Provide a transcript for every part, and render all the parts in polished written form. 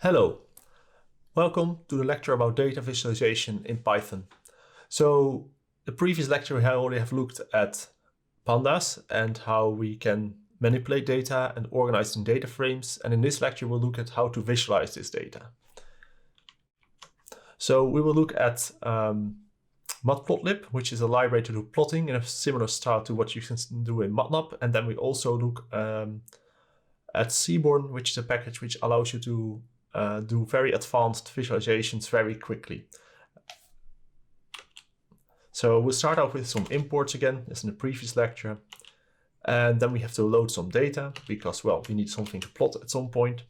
Hello, welcome to the lecture about data visualization in Python. So the previous lecture we already have looked at pandas and how we can manipulate data and organize in data frames. And in this lecture we'll look at how to visualize this data. So we will look at matplotlib, which is a library to do plotting in a similar style to what you can do in MATLAB. And then we also look at seaborn, which is a package which allows you to do very advanced visualizations very quickly. So we'll start out with some imports again, as in the previous lecture. And then we have to load some data because, well, we need something to plot at some point.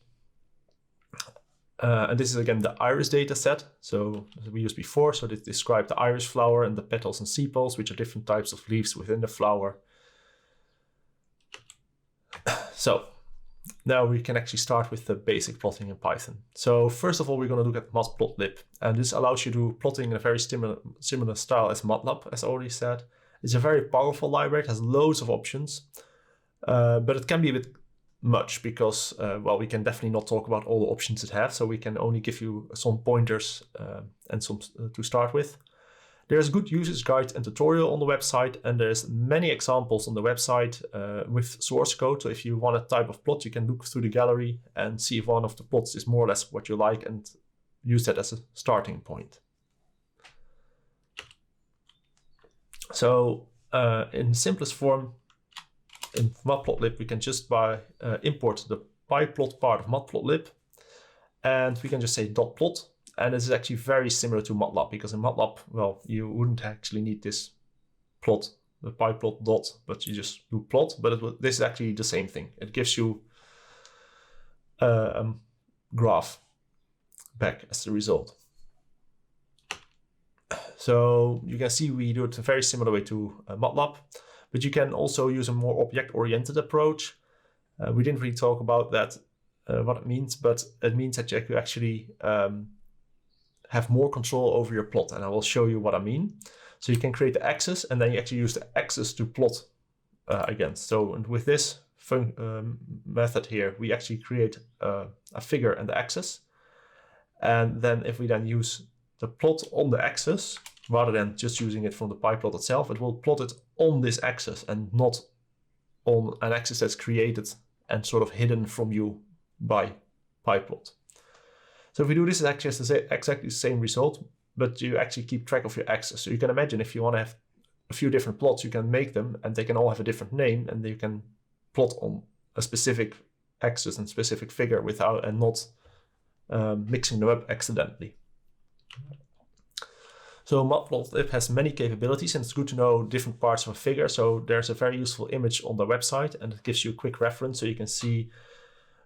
And this is again the iris data set. So as we used before, so this describes the iris flower and the petals and sepals, which are different types of leaves within the flower. So now we can actually start with the basic plotting in Python. So first of all, we're going to look at matplotlib, and this allows you to do plotting in a very similar style as MATLAB, as I already said. It's a very powerful library. It has loads of options, but it can be a bit much because, well, we can definitely not talk about all the options it has, so we can only give you some pointers and some to start with. There's a good usage guide and tutorial on the website, and there's many examples on the website with source code. So if you want a type of plot, you can look through the gallery and see if one of the plots is more or less what you like and use that as a starting point. So in simplest form, in matplotlib, we can just import the pyplot part of matplotlib, and we can just say .plot. And this is actually very similar to MATLAB, because in MATLAB, well, you wouldn't actually need this plot, the pyplot dot, but you just do plot. But this is actually the same thing. It gives you a graph back as the result. So you can see we do it a very similar way to MATLAB, but you can also use a more object-oriented approach. We didn't really talk about that, what it means, but it means that you actually have more control over your plot, and I will show you what I mean. So you can create the axis, and then you actually use the axis to plot against. So and with this method here, we actually create a figure and the axis. And then if we then use the plot on the axis, rather than just using it from the pyplot itself, it will plot it on this axis and not on an axis that's created and sort of hidden from you by pyplot. So if we do this, it actually has exactly the same result, but you actually keep track of your axis. So you can imagine if you want to have a few different plots, you can make them and they can all have a different name, and you can plot on a specific axis and specific figure without and not mixing them up accidentally. So matplotlib has many capabilities, and it's good to know different parts of a figure. So there's a very useful image on the website, and it gives you a quick reference. So you can see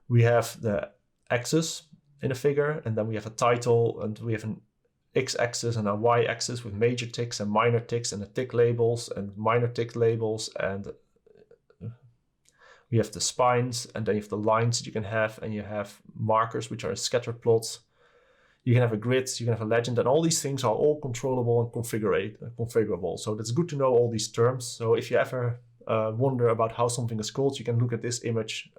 we have the axis in a figure, and then we have a title, and we have an x-axis and a y-axis with major ticks and minor ticks, and the tick labels and minor tick labels, and we have the spines, and then you have the lines that you can have, and you have markers, which are scatter plots. You can have a grid, you can have a legend, and all these things are all controllable and configurable. So it's good to know all these terms. So if you ever wonder about how something is called, you can look at this image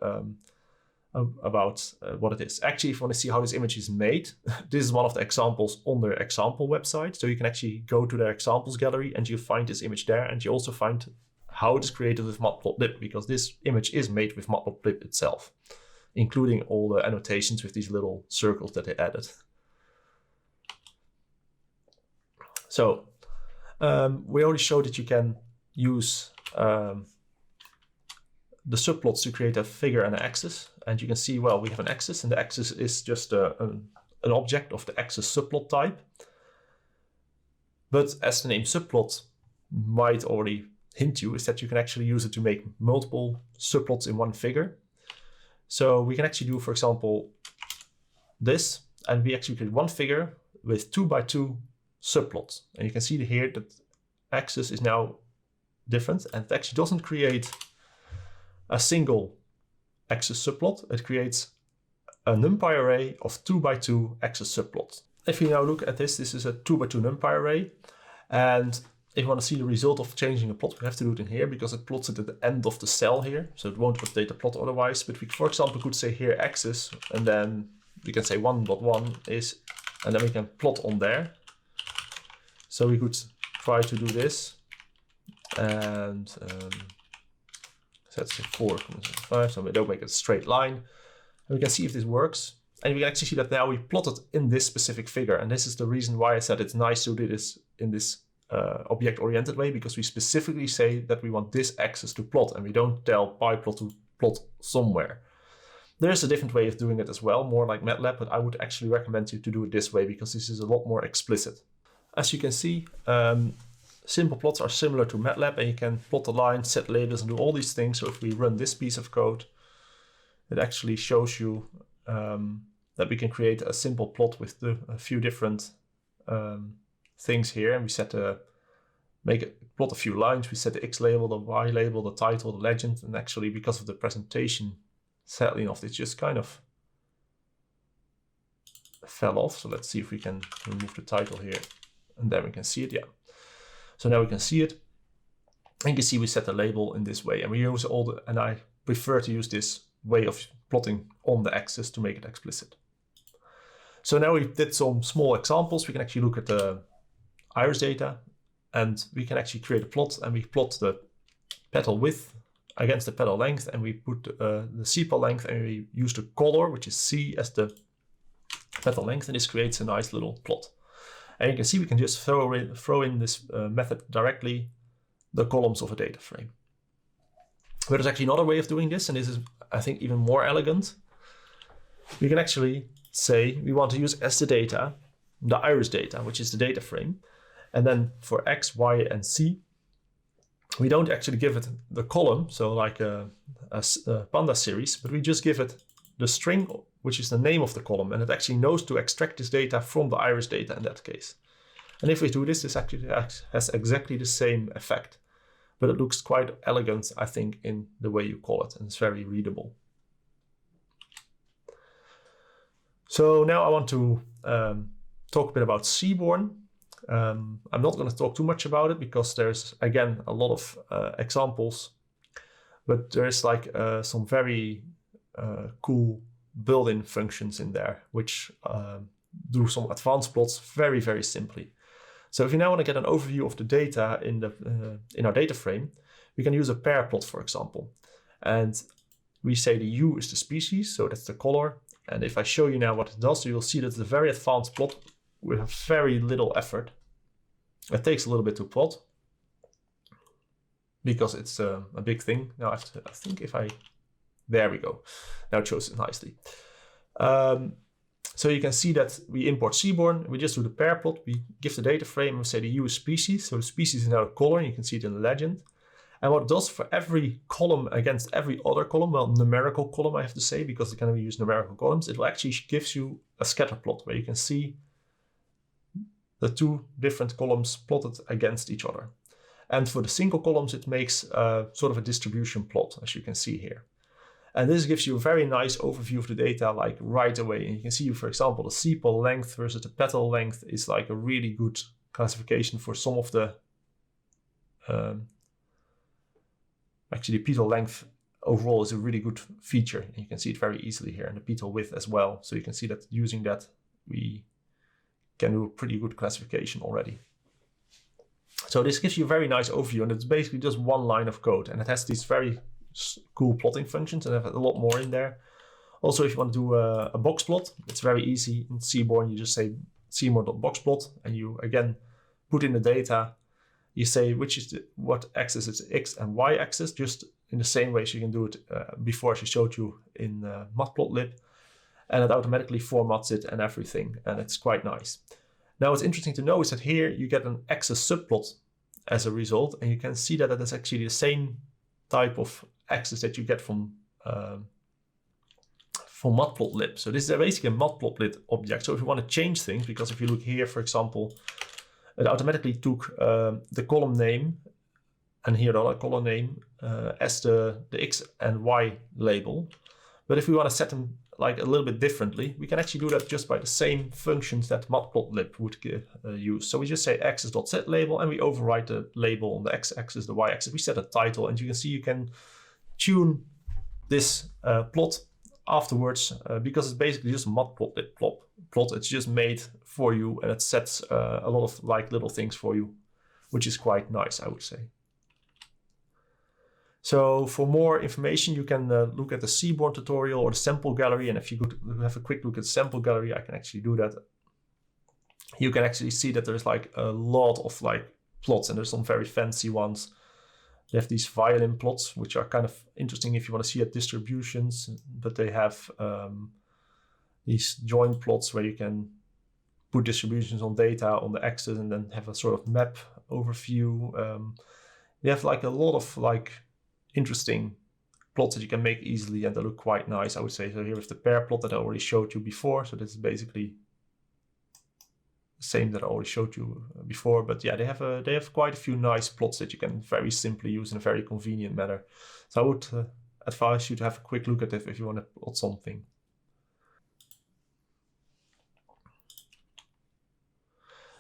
about what it is. Actually, if you want to see how this image is made, this is one of the examples on their example website. So you can actually go to their examples gallery and you find this image there, and you also find how it is created with matplotlib, because this image is made with matplotlib itself, including all the annotations with these little circles that they added. So we already showed that you can use the subplots to create a figure and an axis. And you can see, well, we have an axis, and the axis is just an object of the axis subplot type. But as the name subplot might already hint you, is that you can actually use it to make multiple subplots in one figure. So we can actually do, for example, this, and we actually create one figure with 2 by 2 subplots. And you can see here that axis is now different, and it actually doesn't create a single axis subplot. It creates a numpy array of 2 by 2 axis subplots. If you now look at this is a 2 by 2 numpy array, and if you want to see the result of changing a plot, we have to do it in here because it plots it at the end of the cell here, so it won't update the plot otherwise. But we, for example, could say here axis, and then we can say 1.1 is, and then we can plot on there. So we could try to do this, and let's say 4.5, so we don't make it a straight line. And we can see if this works. And we can actually see that now we plotted in this specific figure. And this is the reason why I said it's nice to do this in this object-oriented way, because we specifically say that we want this axis to plot, and we don't tell PyPlot to plot somewhere. There's a different way of doing it as well, more like MATLAB, but I would actually recommend you to do it this way because this is a lot more explicit. As you can see, simple plots are similar to MATLAB, and you can plot the lines, set labels, and do all these things. So if we run this piece of code, it actually shows you that we can create a simple plot with a few different things here, and we set plot a few lines. We set the X label, the Y label, the title, the legend, and actually because of the presentation, sadly enough, it just kind of fell off. So let's see if we can remove the title here, and then we can see it. Yeah. So now we can see it, and you can see we set the label in this way, and we use and I prefer to use this way of plotting on the axis to make it explicit. So now we did some small examples. We can actually look at the iris data, and we can actually create a plot, and we plot the petal width against the petal length, and we put the sepal length, and we use the color, which is C, as the petal length, and this creates a nice little plot. And you can see we can just throw in this method directly the columns of a data frame. But there's actually another way of doing this, and this is, I think, even more elegant. We can actually say we want to use as the data the iris data, which is the data frame. And then for X, Y, and Z, we don't actually give it the column, so like a Panda series, but we just give it the string, which is the name of the column, and it actually knows to extract this data from the iris data in that case. And if we do this, this actually has exactly the same effect, but it looks quite elegant, I think, in the way you call it, and it's very readable. So now I want to talk a bit about seaborn. I'm not going to talk too much about it because there's, again, a lot of examples, but there's like some very cool built-in functions in there, which do some advanced plots very, very simply. So if you now want to get an overview of the data in our data frame, we can use a pair plot, for example. And we say the U is the species, so that's the color. And if I show you now what it does, you'll see that it's a very advanced plot with very little effort. It takes a little bit to plot because it's a big thing. Now I think if I, there we go. Now it shows it nicely. So you can see that we import seaborn, we just do the pair plot, we give the data frame, and we say the U is species, so the species is now a color, and you can see it in the legend. And what it does for every column against every other column, well, numerical column I have to say, because it can use numerical columns, it will actually gives you a scatter plot where you can see the two different columns plotted against each other. And for the single columns, it makes sort of a distribution plot, as you can see here. And this gives you a very nice overview of the data, like right away. And you can see, for example, the sepal length versus the petal length is like a really good classification for some of the, actually the petal length overall is a really good feature. And you can see it very easily here, and the petal width as well. So you can see that using that, we can do a pretty good classification already. So this gives you a very nice overview, and it's basically just one line of code, and it has these very cool plotting functions, and I have a lot more in there. Also, if you want to do a box plot, it's very easy. In seaborn, you just say seaborn.boxplot, and you again put in the data. You say which is what axis is the X and Y axis, just in the same way so you can do it before, as I showed you in matplotlib, and it automatically formats it and everything, and it's quite nice. Now, what's interesting to know is that here you get an axis subplot as a result, and you can see that it is actually the same type of axis that you get from matplotlib. So this is basically a matplotlib object. So if you want to change things, because if you look here, for example, it automatically took the column name and here the other column name as the X and Y label. But if we want to set them like a little bit differently, we can actually do that just by the same functions that matplotlib would use. So we just say axis.setLabel, and we overwrite the label on the x-axis, the y-axis. We set a title, and you can see you can tune this plot afterwards, because it's basically just a matplotlib plot. It's just made for you, and it sets a lot of like little things for you, which is quite nice, I would say. So for more information, you can look at the seaborn tutorial or the sample gallery. And if you could have a quick look at the sample gallery, I can actually do that. You can actually see that there's like a lot of like plots, and there's some very fancy ones. They have these violin plots, which are kind of interesting if you want to see at distributions, but they have these joint plots where you can put distributions on data on the axis and then have a sort of map overview. They have like a lot of like interesting plots that you can make easily, and they look quite nice, I would say. So here with the pair plot that I already showed you before. So this is basically same that I already showed you before, but yeah, they have quite a few nice plots that you can very simply use in a very convenient manner. So I would advise you to have a quick look at it if you want to plot something.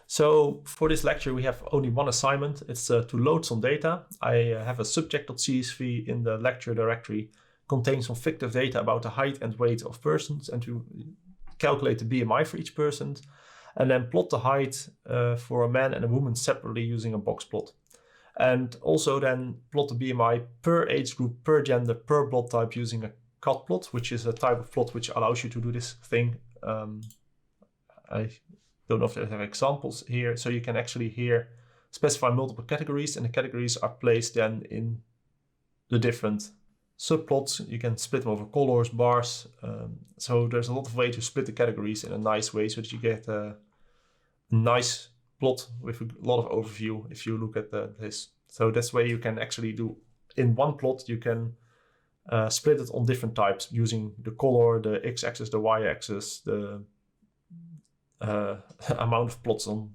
So for this lecture, we have only one assignment. It's to load some data. I have a subject.csv in the lecture directory, contains some fictive data about the height and weight of persons, and to calculate the BMI for each person, and then plot the height for a man and a woman separately using a box plot. And also then plot the BMI per age group, per gender, per blood type using a cut plot, which is a type of plot which allows you to do this thing. I don't know if I have examples here. So you can actually here specify multiple categories, and the categories are placed then in the different subplots. You can split them over colors, bars. So there's a lot of ways to split the categories in a nice way so that you get a nice plot with a lot of overview if you look at this. So that's where you can actually do in one plot, you can split it on different types using the color, the x-axis, the y-axis, the amount of plots on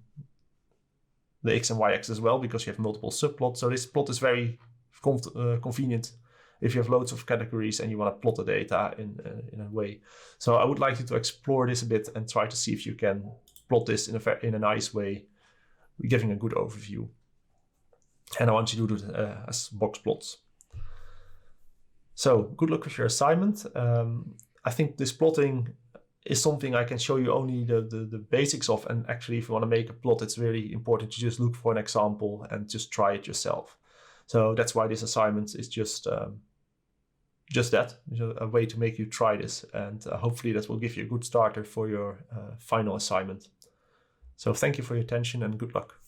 the x and y-axis as well, because you have multiple subplots. So this plot is very convenient if you have loads of categories and you want to plot the data in a way. So I would like you to explore this a bit and try to see if you can plot this in a nice way, giving a good overview. And I want you to do it as box plots. So good luck with your assignment. I think this plotting is something I can show you only the basics of, and actually if you want to make a plot, it's really important to just look for an example and just try it yourself. So that's why this assignment is just that, a way to make you try this, and hopefully that will give you a good starter for your final assignment. So thank you for your attention and good luck.